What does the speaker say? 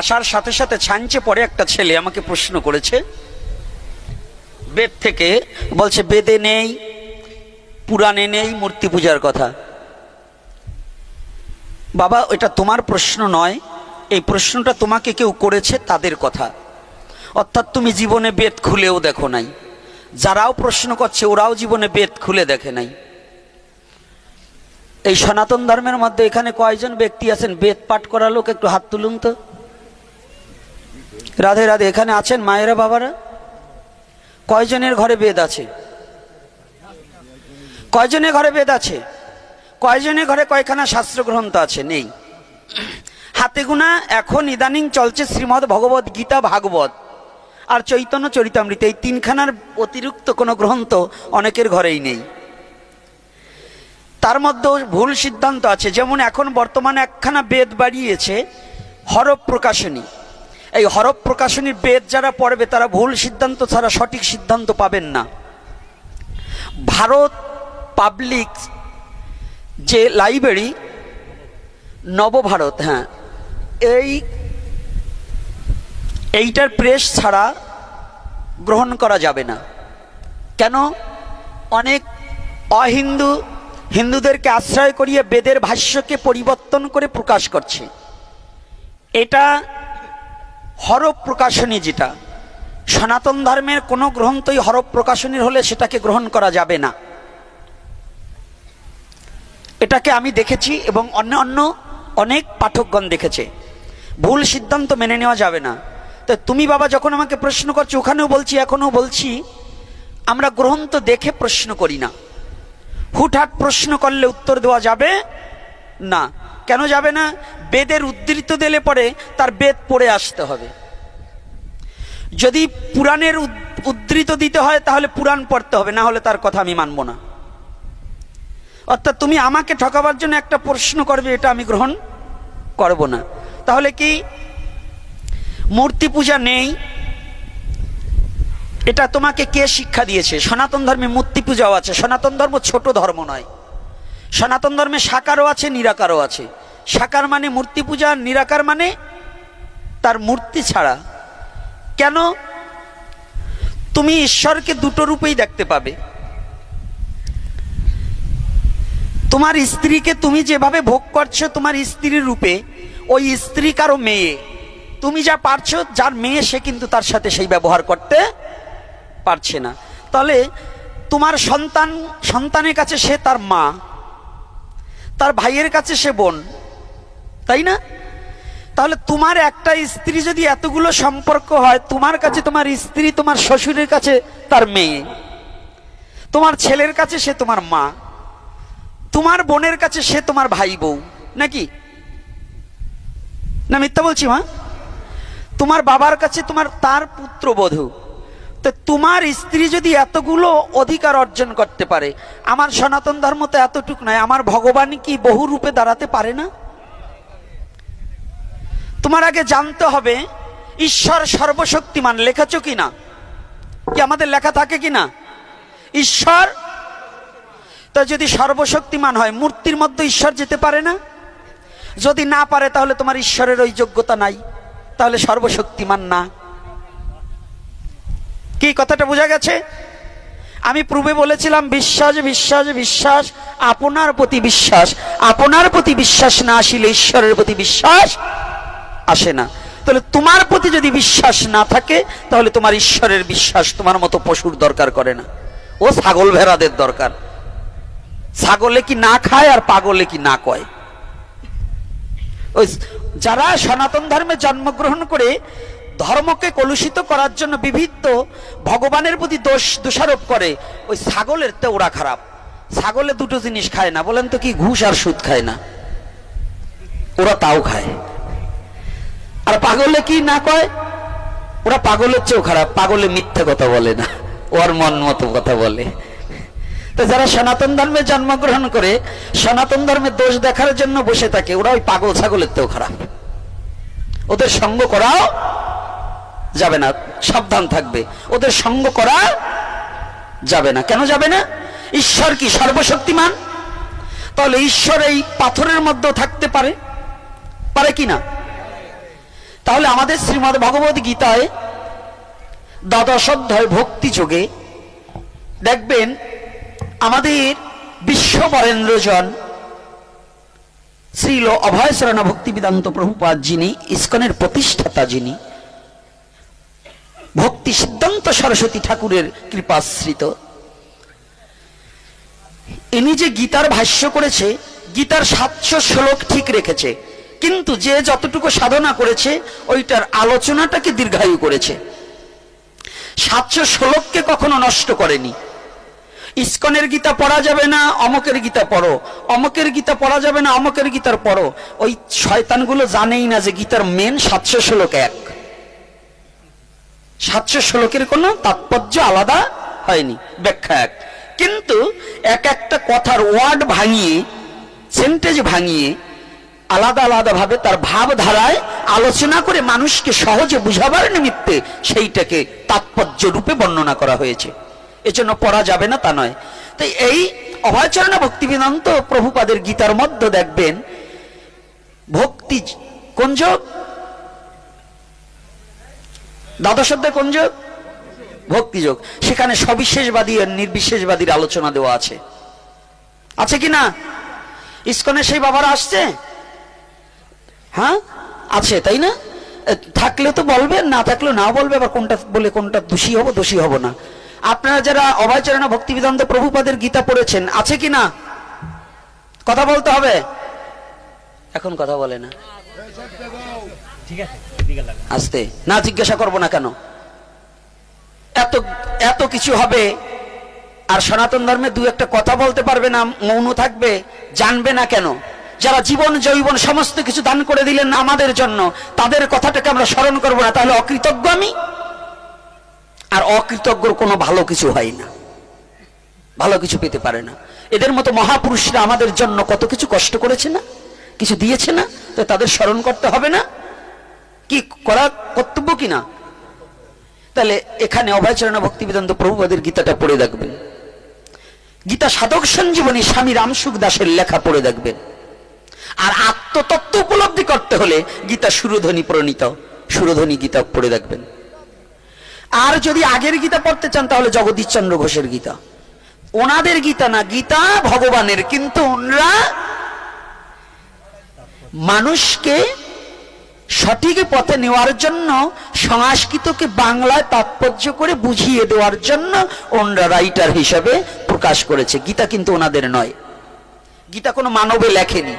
আসার সাথে সাথে ছাঞ্চে পড়ে একটা ছেলে আমাকে প্রশ্ন করেছে বেদ থেকে, বলছে বেদে নেই, পুরাণে নেই মূর্তি পূজার কথা। বাবা, এটা তোমার প্রশ্ন নয়, এই প্রশ্নটা তোমাকে কেউ করেছে তাদের কথা। অর্থাৎ তুমি জীবনে বেদ খুলেও দেখো নাই, যারাও প্রশ্ন করছে ওরাও জীবনে বেদ খুলে দেখে নাই। এই সনাতন ধর্মের মধ্যে এখানে কয়জন ব্যক্তি আছেন বেদ পাঠ করা লোক? একটু হাত তুলুন তো। রাধে রাধে। এখানে আছেন মায়েরা বাবারা? কয়জনের ঘরে বেদ আছে? কয়জনের ঘরে বেদ আছে? কয়জনের ঘরে কয়খানা শাস্ত্র গ্রন্থ আছে? নেই। হাতে গোনা এখন ইদানিং চলছে শ্রীমদ্ ভগবত গীতা, ভাগবত আর চৈতন্য চরিতামৃত, এই তিনখানার অতিরিক্ত কোনো গ্রন্থ অনেকের ঘরেই নেই। তার মধ্যে ভুল সিদ্ধান্ত আছে। যেমন এখন বর্তমানে একখানা বেদ বাড়িয়েছে হরফ প্রকাশনী। এই হরফ প্রকাশনীর বেদ যারা পড়বে তারা ভুল সিদ্ধান্ত ছাড়া সঠিক সিদ্ধান্ত পাবেন না। ভারত পাবলিক যে লাইব্রেরি নবভারত, হ্যাঁ, এইটার প্রেস ছাড়া গ্রহণ করা যাবে না। কেন? অনেক অহিন্দু হিন্দুদেরকে আশ্রয় করিয়ে বেদের ভাষ্যকে পরিবর্তন করে প্রকাশ করছে। এটা হরফ প্রকাশনী, যেটা সনাতন ধর্মের কোনো গ্রন্থই হরফ প্রকাশনীর হলে সেটাকে গ্রহণ করা যাবে না। এটাকে আমি দেখেছি এবং অন্য অনেক পাঠকগণ দেখেছে। ভুল সিদ্ধান্ত মেনে নেওয়া যাবে না। তো তুমি বাবা যখন আমাকে প্রশ্ন করছো, ওখানেও বলছি এখনো বলছি, আমরা গ্রন্থ দেখে প্রশ্ন করি না। হুটহাট প্রশ্ন করলে উত্তর দেওয়া যাবে না। কেন যাবে না? বেদের উদ্ধৃত দিলে পরে তার বেদ পড়ে আসতে হবে। যদি পুরাণের উদ্ধৃত দিতে হয় তাহলে পুরাণ পড়তে হবে, না হলে তার কথা আমি মানব না। অর্থাৎ তুমি আমাকে ঠকাবার জন্য একটা প্রশ্ন করবে, এটা আমি গ্রহণ করব না। তাহলে কি মূর্তি পূজা নেই? এটা তোমাকে কে শিক্ষা দিয়েছে? সনাতন ধর্মে মূর্তি পূজাও আছে। সনাতন ধর্ম ছোট ধর্ম নয়। সনাতন ধর্মে সাকারও আছে, নিরাকারও আছে। সাকার মানে মূর্তি পূজা, নিরাকার মানে তার মূর্তি ছাড়া। কেন? তুমি ঈশ্বরকে দুটো রূপেই দেখতে পাবে। তোমার স্ত্রীকে তুমি যেভাবে ভোগ করছো তোমার স্ত্রীর রূপে, ওই স্ত্রী কারো মেয়ে। তুমি যা পারছো, যার মেয়ে সে কিন্তু তার সাথে সেই ব্যবহার করতে পারছে না। তাহলে তোমার সন্তানের কাছে সে তার মা, তার ভাইয়ের কাছে সে বোন, তাই না? তাহলে তোমার একটা স্ত্রী যদি এতগুলো সম্পর্ক হয়, তোমার কাছে তোমার স্ত্রী, তোমার শ্বশুরের কাছে তার মেয়ে, তোমার ছেলের কাছে সে তোমার মা, তোমার বোনের কাছে সে তোমার ভাই বউ, নাকি না? মিথ্যা বলছি মা? তোমার বাবার কাছে তার পুত্রবধূ। তো তোমার স্ত্রী যদি এতগুলো অধিকার অর্জন করতে পারে, আমার সনাতন ধর্ম তো এতটুক নয়, আমার ভগবান কি বহু রূপে দাঁড়াতে পারে না? তোমার আগে জানতে হবে ঈশ্বর সর্বশক্তিমান। লেখাছো কিনা? কি আমাদের লেখা থাকে কিনা? ঈশ্বর তা যদি সর্বশক্তিমান হয়, মূর্তির মধ্যে ঈশ্বর যেতে পারে না? যদি না পারে তাহলে তোমার ঈশ্বরের ওই যোগ্যতা নাই, তাহলে সর্বশক্তিমান না। কি কথাটা বোঝা গেছে? আমি পূর্বে বলেছিলাম বিশ্বাস বিশ্বাস বিশ্বাস, আপনার প্রতি বিশ্বাস। আপনার প্রতি বিশ্বাস না আসিলে ঈশ্বরের প্রতি বিশ্বাস আসে না। তাহলে তোমার প্রতি যদি বিশ্বাস না থাকে তাহলে তোমার ঈশ্বরের বিশ্বাস তোমার মতো পশুর দরকার করে না, ও ছাগল ভেড়াদের দরকার। ছাগলে কি না খায় আর পাগলে কি না কয়? ওই যারা সনাতন ধর্মে জন্মগ্রহণ করে ধর্মকে কলুষিত করার জন্য বিভিন্ন ভগবানের প্রতি দোষারোপ করে, ওই ছাগলের তো ওরা খারাপ। ছাগলে দুটো জিনিস খায় না, বলেন তো কি? ঘুষ আর সুদ খায় না, ওরা তাও খায়। আর পাগলে কি না কয়? ওরা পাগলের চেয়েও খারাপ। পাগলে মিথ্যে কথা বলে না, ওর মন মতো কথা বলে। তো যারা সনাতন ধর্মে জন্মগ্রহণ করে সনাতন ধর্মের দোষ দেখার জন্য বসে থাকে, ওরা ওই পাগল ছাগলের চেয়েও খারাপ। ওদের সঙ্গ করাও যাবে না, সাবধান থাকবে। ওদের সঙ্গ করা যাবে না। কেন যাবে না? ঈশ্বর কি সর্বশক্তিমান? তাহলে ঈশ্বর এই পাথরের মধ্যেও থাকতে পারে, পারে কি না? তাহলে আমাদের শ্রীমদ্ ভগবদ গীতায় দ্বাদশ অধ্যায় ভক্তি যোগে দেখবেন আমাদের বিশ্ববরেন্দ্রজন শ্রীল অভয়চরণ ভক্তিবেদান্ত প্রভুপাদ, যিনি ইস্কনের প্রতিষ্ঠাতা, যিনি ভক্তি সিদ্ধান্ত সরস্বতী ঠাকুরের কৃপাশ্রিত, ইনি যে গীতার ভাষ্য করেছে, গীতার 700 শ্লোক ঠিক রেখেছে, কিন্তু যে যতটুকু সাধনা করেছে ওইটার আলোচনাটাকে দীর্ঘায়ু করেছে। 700 শ্লোককে কখনো নষ্ট করেনি। ইস্কনের গীতা পড়া যাবে না, অমকের গীতা পড়ো, অমকের গীতা পড়া যাবে না, অমকের গীতার পড়ো। ওই শয়তানগুলো জানেই না যে গীতার মেন 700 শ্লোক এক। 700 শ্লোকের কোনো তাৎপর্য আলাদা হয়নি, ব্যাখ্যা এক। কিন্তু এক একটা কথার ওয়ার্ড ভাঙিয়ে, সেন্টেজ ভাঙিয়ে আলাদা আলাদা ভাবে তার ভাবধারায় আলোচনা করে মানুষকে সহজে বুঝাবার নিমিত্তে সেইটাকে তাৎপর্য রূপে বর্ণনা করা হয়েছে। এজন্য পড়া যাবে না তা নয়। তাই এই অভয়চরণ ভক্তিবেদান্ত প্রভুপাদের গীতার মধ্যে দেখবেন ভক্তি কোন যোগ, দ্বাদশ অধ্যায় কোন যোগ? ভক্তি যোগ। সেখানে সবিশেষবাদী আর নির্বিশেষবাদীর আলোচনা দেওয়া আছে, আছে কি না? ইস্কনে সেই বাবারা আসছে, হ্যাঁ আছে, তাই না? থাকলে তো বলবেন, না থাকলে না বলবে, আবার কোনটা বলে কোনটা দোষী হব, দোষী হব না। আপনারা যারা অভয়চরণ ভক্তিবেদান্ত প্রভুপাদের গীতা পড়েছেন, আছে কি না? কথা বলতে হবে, এখন কথা বলে না, আস্তে না, জিজ্ঞাসা করবো না কেন? এত এত কিছু হবে আর সনাতন ধর্মে দু একটা কথা বলতে পারবে না, মৌন থাকবে, জানবে না কেন? যারা জীবন যৌবন সমস্ত কিছু দান করে দিলেন আমাদের জন্য, তাদের কথাটাকে আমরা স্মরণ করবো না, তাহলে অকৃতজ্ঞ আমি? আর অকৃতজ্ঞর কোনো ভালো কিছু হয় না, ভালো কিছু পেতে পারে না। এদের মতো মহাপুরুষরা আমাদের জন্য কত কিছু কষ্ট করেছে না, কিছু দিয়েছে না, তো তাদের স্মরণ করতে হবে না? কি করা কর্তব্য কিনা? তাহলে এখানে অভয়চরণ ভক্তিবেদান্ত প্রভুপাদের গীতাটা পড়ে দেখবেন। গীতা সাধক সঞ্জীবনী স্বামী রামসুখ দাসের লেখা পড়ে দেখবেন। আর আত্মতত্ত্ব উপলব্ধি করতে হলে গীতা সুরধ্বনি প্রণীত সুরধ্বনি গীতা পড়ে দেখবেন। আর যদি আগের গীতা পড়তে চান তাহলে জগদীশচন্দ্র ঘোষের গীতা। ওনাদের গীতা না, গীতা ভগবানের, কিন্তু ওনারা মানুষকে সঠিক পথে নেওয়ার জন্য সংস্কৃতকে বাংলায় তাৎপর্য করে বুঝিয়ে দেওয়ার জন্য ওনারা রাইটার হিসাবে প্রকাশ করেছে। গীতা কিন্তু ওনাদের নয়, গীতা কোনো মানবে লেখেনি।